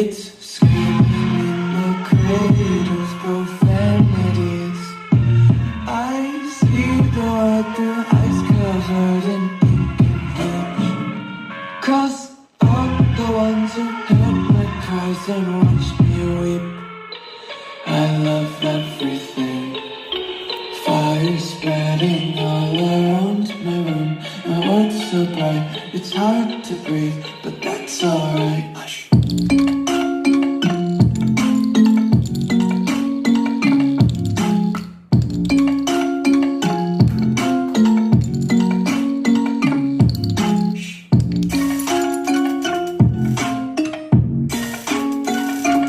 It's screaming in the cradles, profanities. I see the world through eyes covered in ink and bleach. Cross out the ones who heard my cries and watched me weep. I love everything. Fire spreading all around my room. My world's so bright, it's hard to breathe, but that's alright.